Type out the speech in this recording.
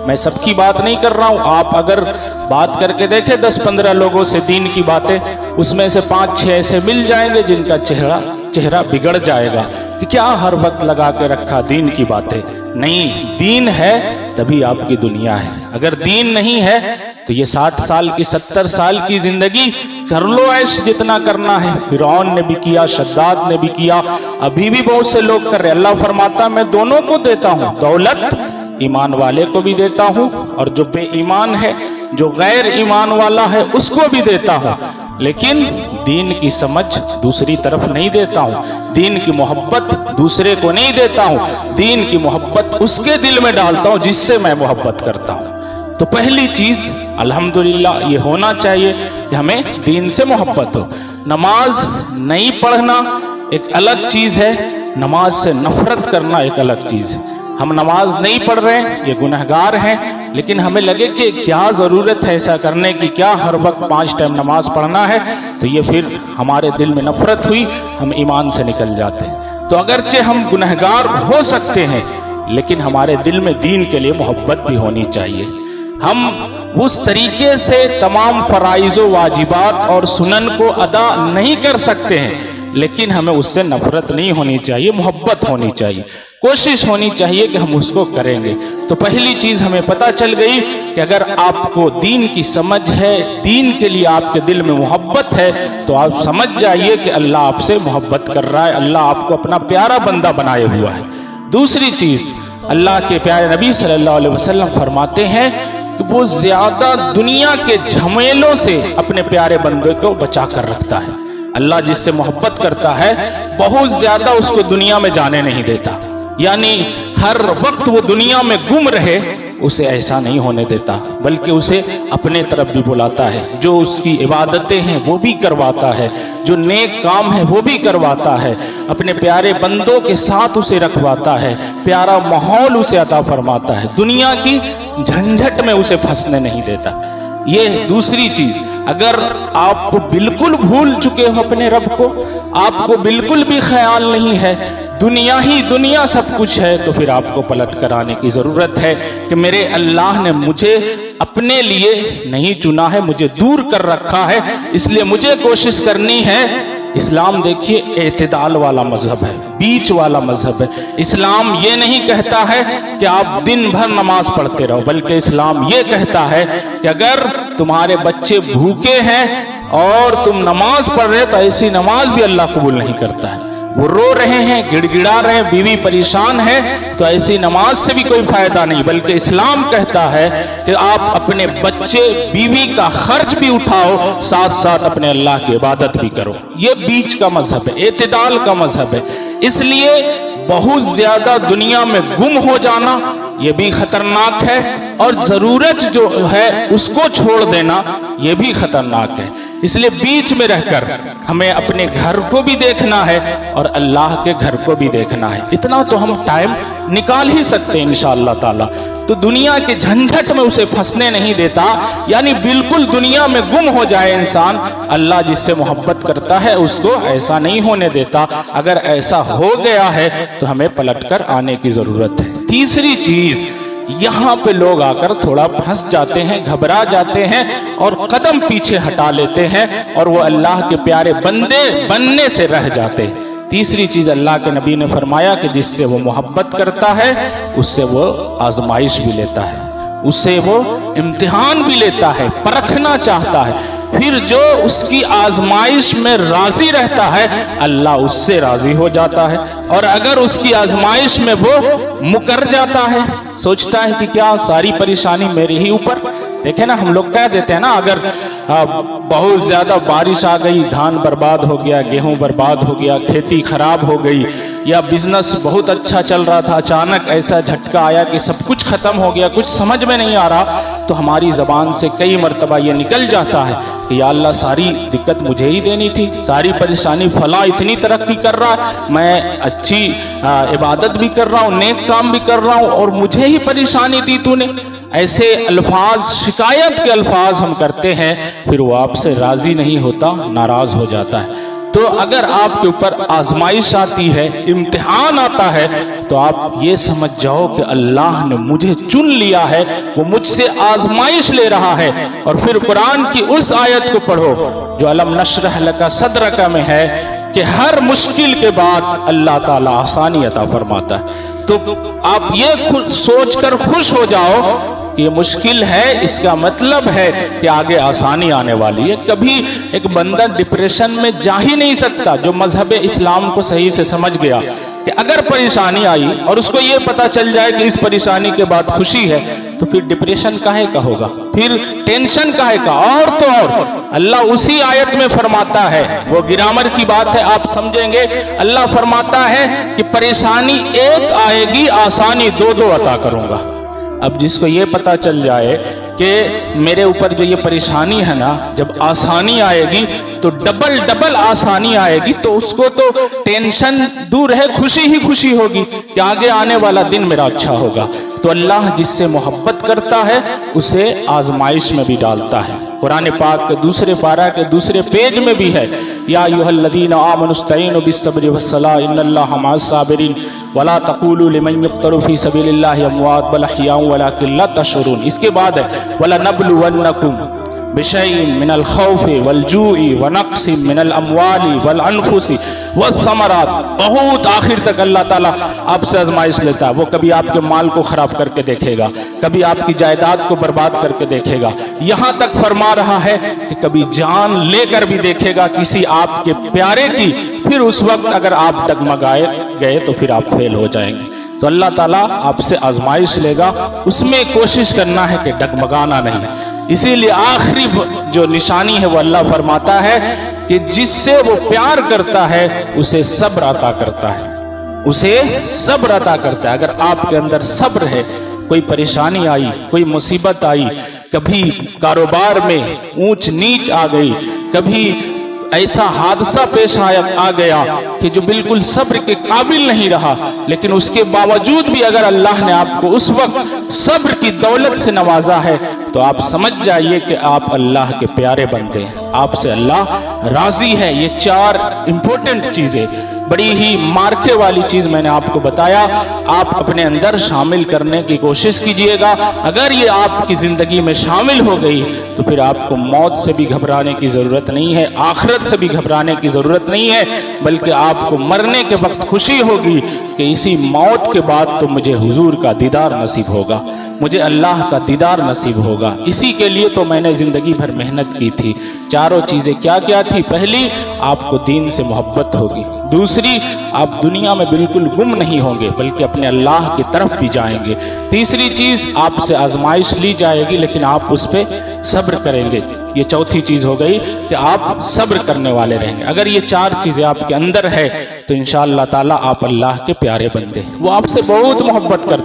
میں سب کی بات نہیں کر رہا ہوں. آپ اگر بات کر کے دیکھیں 10-15 لوگوں سے دین کی باتیں، اس میں سے 5-6 ایسے مل جائیں گے جن کا چہرہ بگڑ جائے گا کہ کیا ہر وقت لگا کے رکھا دین کی باتیں. نہیں، دین ہے تبھی آپ کی دنیا ہے. اگر دین نہیں ہے تو یہ 60 سال کی 70 سال کی زندگی کر لو عیش جتنا کرنا ہے. فرعون نے بھی کیا، شداد نے بھی کیا، ابھی بھی بہت سے لوگ کر رہے. اللہ فرماتا میں دونوں کو دیتا ہوں، دولت ایمان والے کو بھی دیتا ہوں اور جو بے ایمان ہے، جو غیر ایمان والا ہے، اس کو بھی دیتا ہوں، لیکن دین کی سمجھ دوسری طرف نہیں دیتا ہوں. دین کی محبت دوسرے کو نہیں دیتا ہوں. دین کی محبت اس کے دل میں ڈالتا ہوں جس سے میں محبت کرتا ہوں. تو پہلی چیز الحمدللہ یہ ہونا چاہیے کہ ہمیں دین سے محبت ہو. نماز نہیں پڑھنا ایک الگ چیز ہے، نماز سے نفرت کرنا ایک الگ چیز ہے. ہم نماز نہیں پڑھ رہے ہیں، یہ گنہگار ہیں، لیکن ہمیں لگے کہ کیا ضرورت ہے ایسا کرنے کی، کیا ہر وقت 5 ٹائم نماز پڑھنا ہے، تو یہ پھر ہمارے دل میں نفرت ہوئی، ہم ایمان سے نکل جاتے ہیں. تو اگرچہ ہم گنہگار ہو سکتے ہیں لیکن ہمارے دل میں دین کے لیے محبت بھی ہونی چاہیے. ہم اس طریقے سے تمام فرائض و واجبات اور سنن کو ادا نہیں کر سکتے ہیں، لیکن ہمیں اس سے نفرت نہیں ہونی چاہیے، محبت ہونی چاہیے، کوشش ہونی چاہیے کہ ہم اس کو کریں گے. تو پہلی چیز ہمیں پتہ چل گئی کہ اگر آپ کو دین کی سمجھ ہے، دین کے لیے آپ کے دل میں محبت ہے، تو آپ سمجھ جائیے کہ اللہ آپ سے محبت کر رہا ہے، اللہ آپ کو اپنا پیارا بندہ بنائے ہوا ہے. دوسری چیز، اللہ کے پیارے نبی صلی اللہ علیہ وسلم فرماتے ہیں کہ وہ زیادہ دنیا کے جھمیلوں سے اپنے پیارے بندے کو بچا کر رکھتا ہے. اللہ جس سے محبت کرتا ہے بہت زیادہ اس کو دنیا میں جانے نہیں دیتا، یعنی ہر وقت وہ دنیا میں گم رہے اسے ایسا نہیں ہونے دیتا، بلکہ اسے اپنے طرف بھی بلاتا ہے. جو اس کی عبادتیں ہیں وہ بھی کرواتا ہے، جو نیک کام ہے وہ بھی کرواتا ہے، اپنے پیارے بندوں کے ساتھ اسے رکھواتا ہے، پیارا ماحول اسے عطا فرماتا ہے، دنیا کی جھنجھٹ میں اسے پھنسنے نہیں دیتا. یہ دوسری چیز. اگر آپ بالکل بھول چکے ہو اپنے رب کو، آپ کو بالکل بھی خیال نہیں ہے، دنیا ہی دنیا سب کچھ ہے، تو پھر آپ کو پلٹ کر آنے کی ضرورت ہے کہ میرے اللہ نے مجھے اپنے لیے نہیں چنا ہے، مجھے دور کر رکھا ہے، اس لیے مجھے کوشش کرنی ہے. اسلام دیکھیے اعتدال والا مذہب ہے، بیچ والا مذہب ہے. اسلام یہ نہیں کہتا ہے کہ آپ دن بھر نماز پڑھتے رہو، بلکہ اسلام یہ کہتا ہے کہ اگر تمہارے بچے بھوکے ہیں اور تم نماز پڑھ رہے تو ایسی نماز بھی اللہ قبول نہیں کرتا ہے. وہ رو رہے ہیں، گڑ گڑا رہے ہیں، بیوی پریشان ہے، تو ایسی نماز سے بھی کوئی فائدہ نہیں، بلکہ اسلام کہتا ہے کہ آپ اپنے بچے بیوی کا خرچ بھی اٹھاؤ، ساتھ ساتھ اپنے اللہ کی عبادت بھی کرو. یہ بیچ کا مذہب ہے، اعتدال کا مذہب ہے. اس لیے بہت زیادہ دنیا میں گم ہو جانا یہ بھی خطرناک ہے، اور ضرورت جو ہے اس کو چھوڑ دینا یہ بھی خطرناک ہے. اس لیے بیچ میں رہ کر ہمیں اپنے گھر کو بھی دیکھنا ہے اور اللہ کے گھر کو بھی دیکھنا ہے. اتنا تو ہم ٹائم نکال ہی سکتے ہیں انشاءاللہ تعالی. تو دنیا کے جھنجھٹ میں اسے پھنسنے نہیں دیتا، یعنی بالکل دنیا میں گم ہو جائے انسان. اللہ جس سے محبت کرتا ہے اس کو ایسا نہیں ہونے دیتا. اگر ایسا ہو گیا ہے تو ہمیں پلٹ کر آنے کی ضرورت ہے. تیسری چیز، یہاں پہ لوگ آ کر تھوڑا پھنس جاتے ہیں، گھبرا جاتے ہیں اور قدم پیچھے ہٹا لیتے ہیں اور وہ اللہ کے پیارے بندے بننے سے رہ جاتے ہیں. تیسری چیز اللہ کے نبی نے فرمایا کہ جس سے وہ محبت کرتا ہے اس سے وہ آزمائش بھی لیتا ہے، اس سے وہ امتحان بھی لیتا ہے، پرکھنا چاہتا ہے. پھر جو اس کی آزمائش میں راضی رہتا ہے اللہ اس سے راضی ہو جاتا ہے، اور اگر اس کی آزمائش میں وہ مکر جاتا ہے، سوچتا ہے کہ کیا ساری پریشانی میرے ہی اوپر. دیکھیں نا، ہم لوگ کہہ دیتے ہیں نا، اگر بہت زیادہ بارش آ گئی، دھان برباد ہو گیا، گیہوں برباد ہو گیا، کھیتی خراب ہو گئی، یا بزنس بہت اچھا چل رہا تھا، اچانک ایسا جھٹکا آیا کہ سب کچھ ختم ہو گیا، کچھ سمجھ میں نہیں آ رہا، تو ہماری زبان سے کئی مرتبہ یہ نکل جاتا ہے کہ یا اللہ ساری دقت مجھے ہی دینی تھی، ساری پریشانی، فلاں اتنی ترقی کر رہا ہے، میں اچھی عبادت بھی کر رہا ہوں، نیک کام بھی کر رہا ہوں، اور مجھے ہی پریشانی دی تو نے. ایسے الفاظ، شکایت کے الفاظ ہم کرتے ہیں، پھر وہ آپ سے راضی نہیں ہوتا، ناراض ہو جاتا ہے. تو اگر آپ کے اوپر آزمائش آتی ہے، امتحان آتا ہے، تو آپ یہ سمجھ جاؤ کہ اللہ نے مجھے چن لیا ہے، وہ مجھ سے آزمائش لے رہا ہے۔ اور پھر قرآن کی اس آیت کو پڑھو جو الم نشرح لک صدرک میں ہے کہ ہر مشکل کے بعد اللہ تعالیٰ آسانی عطا فرماتا ہے۔ تو آپ یہ سوچ کر خوش ہو جاؤ کہ یہ مشکل ہے، اس کا مطلب ہے کہ آگے آسانی آنے والی ہے۔ کبھی ایک بندہ ڈپریشن میں جا ہی نہیں سکتا جو مذہب اسلام کو صحیح سے سمجھ گیا کہ اگر پریشانی آئی اور اس کو یہ پتا چل جائے کہ اس پریشانی کے بعد خوشی ہے تو پھر ڈپریشن کاہے کا ہوگا، پھر ٹینشن کاہے کا۔ اور تو اور اللہ اسی آیت میں فرماتا ہے، وہ گرامر کی بات ہے آپ سمجھیں گے، اللہ فرماتا ہے کہ پریشانی ایک آئے گی، آسانی دو دو عطا کروں گا۔ اب جس کو یہ پتا چل جائے کہ میرے اوپر جو یہ پریشانی ہے نا، جب آسانی آئے گی تو ڈبل آسانی آئے گی، تو اس کو تو ٹینشن دور ہے، خوشی ہی خوشی ہوگی کہ آگے آنے والا دن میرا اچھا ہوگا۔ تو اللہ جس سے محبت کرتا ہے اسے آزمائش میں بھی ڈالتا ہے۔ قرآن پاک کے دوسرے پارہ کے دوسرے پیج میں بھی ہے، یا ایھا الذین آمنوا استعینوا بالصبر والصلاۃ ان اللہ مع الصابرین ولا تقولوا لمن یقتل فی سبیل اللہ اموات بل احیاء ولکن لا تشعرون۔ اس کے بعد ہے وَلَنَبْلُوَنَّكُمْ بِشَيْءٍ مِّنَ الْخَوْفِ وَالْجُوعِ وَنَقْصٍ مِّنَ الْأَمْوَالِ وَالْأَنفُسِ وَالثَّمَرَاتِ، بہت آخر تک اللہ تعالیٰ آپ سے آزمائش لیتا ہے۔ وہ کبھی آپ کے مال کو خراب کر کے دیکھے گا، کبھی آپ کی جائیداد کو برباد کر کے دیکھے گا، یہاں تک فرما رہا ہے کہ کبھی جان لے کر بھی دیکھے گا کسی آپ کے پیارے کی، پھر اس وقت اگر آپ ڈگمگائے گئے تو پھر آپ فیل ہو جائیں گے۔ تو اللہ تعالیٰ آپ سے آزمائش لے گا، اس میں کوشش کرنا ہے کہ ڈگمگانا نہیں۔ اسی لیے آخری جو نشانی ہے وہ اللہ فرماتا ہے کہ جس سے وہ پیار کرتا ہے اسے صبر عطا کرتا ہے، اسے صبر عطا کرتا ہے۔ اگر آپ کے اندر صبر ہے، کوئی پریشانی آئی، کوئی مصیبت آئی، کبھی کاروبار میں اونچ نیچ آ گئی، کبھی ایسا حادثہ پیش آ گیا کہ جو بالکل صبر کے قابل نہیں رہا، لیکن اس کے باوجود بھی اگر اللہ نے آپ کو اس وقت صبر کی دولت سے نوازا ہے تو آپ سمجھ جائیے کہ آپ اللہ کے پیارے بندے ہیں، آپ سے اللہ راضی ہے۔ یہ چار امپورٹنٹ چیزیں، بڑی ہی مارکے والی چیز میں نے آپ کو بتایا، آپ اپنے اندر شامل کرنے کی کوشش کیجئے گا۔ اگر یہ آپ کی زندگی میں شامل ہو گئی تو پھر آپ کو موت سے بھی گھبرانے کی ضرورت نہیں ہے، آخرت سے بھی گھبرانے کی ضرورت نہیں ہے، بلکہ آپ کو مرنے کے وقت خوشی ہوگی کہ اسی موت کے بعد تو مجھے حضور کا دیدار نصیب ہوگا، مجھے اللہ کا دیدار نصیب ہوگا۔ اسی کے لیے تو میں نے زندگی بھر محنت کی تھی۔ چاروں چیزیں کیا کیا تھی؟ پہلی، آپ کو دین سے محبت ہوگی، دوسری، آپ دنیا میں بالکل گم نہیں ہوں گے بلکہ اپنے اللہ کی طرف بھی جائیں گے، تیسری چیز، آپ سے آزمائش لی جائے گی لیکن آپ اس پہ صبر کریں گے، یہ چوتھی چیز ہو گئی کہ آپ صبر کرنے والے رہیں گے۔ اگر یہ چار چیزیں آپ کے اندر ہے تو انشاءاللہ تعالیٰ آپ اللہ کے پیارے بندے ہیں، وہ آپ سے بہت محبت کرتے ہیں۔